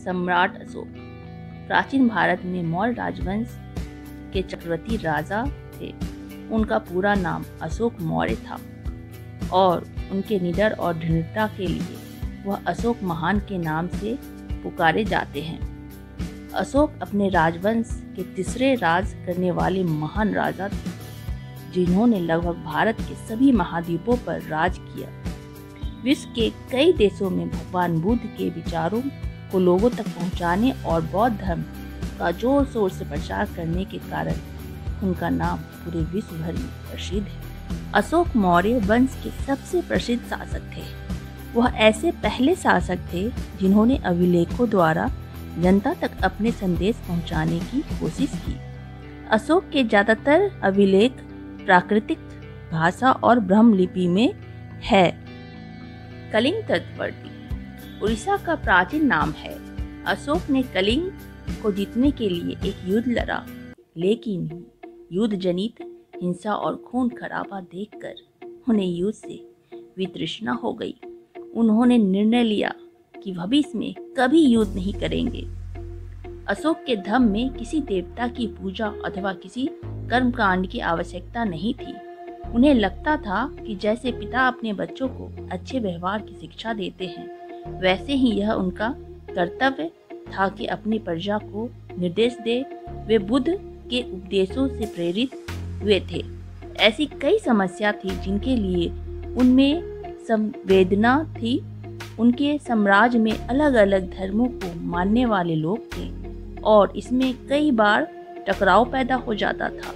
सम्राट अशोक प्राचीन भारत में मौर्य राजवंश के चक्रवर्ती राजा थे। उनका पूरा नाम अशोक मौर्य था और उनके निडर और दृढ़ता के लिए वह अशोक महान के नाम से पुकारे जाते हैं। अशोक अपने राजवंश के तीसरे राज करने वाले महान राजा थे, जिन्होंने लगभग भारत के सभी महाद्वीपों पर राज किया। विश्व के कई देशों में भगवान बुद्ध के विचारों को लोगों तक पहुंचाने और बौद्ध धर्म का जोर शोर से प्रचार करने के कारण उनका नाम पूरे विश्व भर में प्रसिद्ध है। अशोक मौर्य वंश के सबसे प्रसिद्ध शासक थे। वह ऐसे पहले शासक थे जिन्होंने अभिलेखों द्वारा जनता तक अपने संदेश पहुंचाने की कोशिश की। अशोक के ज्यादातर अभिलेख प्राकृतिक भाषा और ब्रह्म लिपि में है। कलिंग तटवर्ती उड़ीसा का प्राचीन नाम है। अशोक ने कलिंग को जीतने के लिए एक युद्ध लड़ा, लेकिन युद्ध जनित हिंसा और खून खराबा देखकर उन्हें युद्ध से वितृष्णा हो गई। उन्होंने निर्णय लिया कि भविष्य में कभी युद्ध नहीं करेंगे। अशोक के धर्म में किसी देवता की पूजा अथवा किसी कर्मकांड की आवश्यकता नहीं थी। उन्हें लगता था कि जैसे पिता अपने बच्चों को अच्छे व्यवहार की शिक्षा देते हैं, वैसे ही यह उनका कर्तव्य था कि अपनी प्रजा को निर्देश दे। वे बुद्ध के उपदेशों से प्रेरित हुए थे। ऐसी कई समस्या थी जिनके लिए उनमें संवेदना थी। उनके साम्राज्य में अलग अलग धर्मों को मानने वाले लोग थे और इसमें कई बार टकराव पैदा हो जाता था।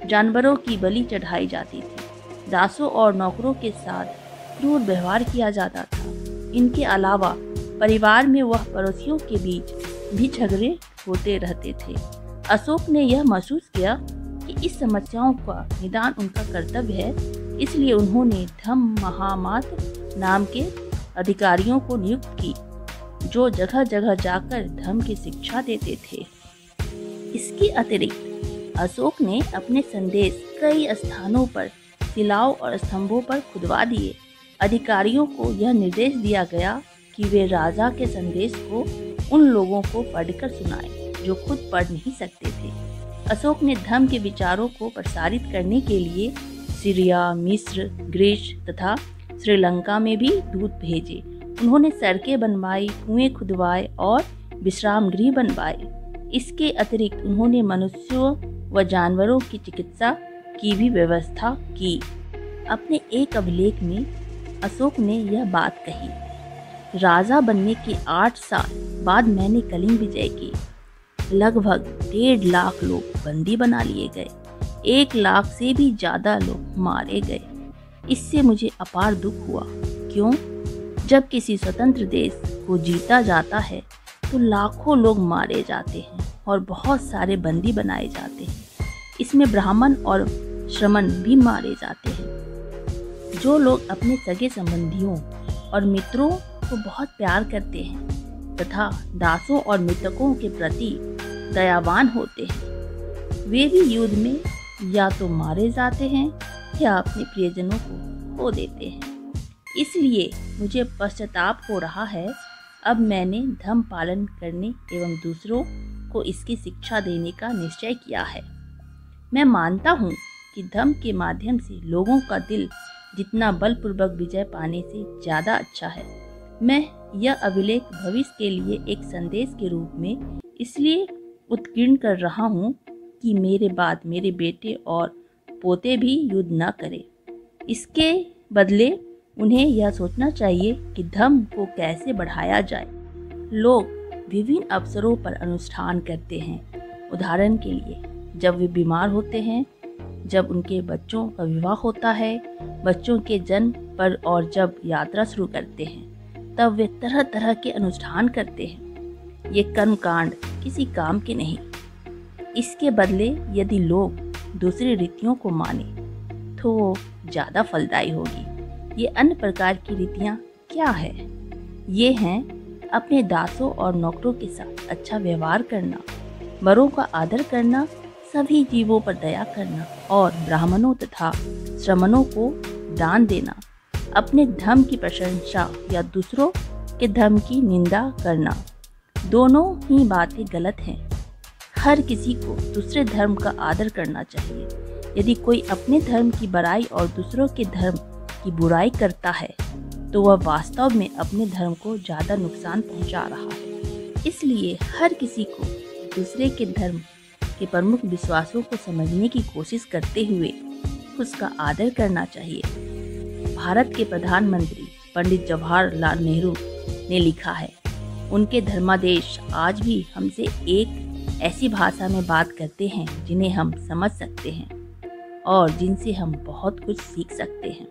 जानवरों की बलि चढ़ाई जाती थी। दासों और नौकरों के साथ क्रूर व्यवहार किया जाता था। इनके अलावा परिवार में वह पड़ोसियों के बीच भी झगड़े होते रहते थे। अशोक ने यह महसूस किया कि इस समस्याओं का निदान उनका कर्तव्य है, इसलिए उन्होंने धम्म महामात्र नाम के अधिकारियों को नियुक्त की, जो जगह जगह जाकर धर्म की शिक्षा देते थे। इसके अतिरिक्त अशोक ने अपने संदेश कई स्थानों पर शिलाओं और स्तंभों पर खुदवा दिए। अधिकारियों को यह निर्देश दिया गया कि वे राजा के संदेश को उन लोगों को पढ़कर सुनाएं जो खुद पढ़ नहीं सकते थे। अशोक ने धर्म के विचारों को प्रसारित करने के लिए सीरिया, मिस्र, ग्रीस तथा श्रीलंका में भी दूत भेजे। उन्होंने सड़कें बनवाई, कुएं खुदवाए और विश्राम गृह बनवाए। इसके अतिरिक्त उन्होंने मनुष्यों व जानवरों की चिकित्सा की भी व्यवस्था की। अपने एक अभिलेख में अशोक ने यह बात कही, राजा बनने के 8 साल बाद मैंने कलिंग विजय की। लगभग 1.5 लाख लोग बंदी बना लिए गए। 1 लाख से भी ज्यादा लोग मारे गए। इससे मुझे अपार दुख हुआ। क्यों? जब किसी स्वतंत्र देश को जीता जाता है तो लाखों लोग मारे जाते हैं और बहुत सारे बंदी बनाए जाते हैं। इसमें ब्राह्मण और श्रमण भी मारे जाते हैं। जो लोग अपने सगे संबंधियों और मित्रों को बहुत प्यार करते हैं तथा दासों और मृतकों के प्रति दयावान होते हैं, वे भी युद्ध में या तो मारे जाते हैं या अपने प्रियजनों को खो देते हैं। इसलिए मुझे पश्चाताप हो रहा है। अब मैंने धर्म पालन करने एवं दूसरों को इसकी शिक्षा देने का निश्चय किया है। मैं मानता हूँ कि धर्म के माध्यम से लोगों का दिल जितना बलपूर्वक विजय पाने से ज़्यादा अच्छा है। मैं यह अभिलेख भविष्य के लिए एक संदेश के रूप में इसलिए उत्कीर्ण कर रहा हूँ कि मेरे बाद मेरे बेटे और पोते भी युद्ध न करें। इसके बदले उन्हें यह सोचना चाहिए कि धर्म को कैसे बढ़ाया जाए। लोग विभिन्न अवसरों पर अनुष्ठान करते हैं। उदाहरण के लिए जब वे बीमार होते हैं, जब उनके बच्चों का विवाह होता है, बच्चों के जन्म पर और जब यात्रा शुरू करते हैं, तब वे तरह तरह के अनुष्ठान करते हैं। ये कर्मकांड किसी काम के नहीं। इसके बदले यदि लोग दूसरी रीतियों को माने तो वो ज़्यादा फलदायी होगी। ये अन्य प्रकार की रीतियाँ क्या है? ये हैं अपने दासों और नौकरों के साथ अच्छा व्यवहार करना, बड़ों का आदर करना, सभी जीवों पर दया करना और ब्राह्मणों तथा श्रमणों को दान देना, अपने धर्म की प्रशंसा या दूसरों के धर्म की निंदा करना, दोनों ही बातें गलत हैं। हर किसी को दूसरे धर्म का आदर करना चाहिए। यदि कोई अपने धर्म की बड़ाई और दूसरों के धर्म की बुराई करता है तो वह वास्तव में अपने धर्म को ज़्यादा नुकसान पहुंचा रहा है। इसलिए हर किसी को दूसरे के धर्म के प्रमुख विश्वासों को समझने की कोशिश करते हुए उसका आदर करना चाहिए। भारत के प्रधानमंत्री पंडित जवाहरलाल नेहरू ने लिखा है, उनके धर्मादेश आज भी हमसे एक ऐसी भाषा में बात करते हैं जिन्हें हम समझ सकते हैं और जिनसे हम बहुत कुछ सीख सकते हैं।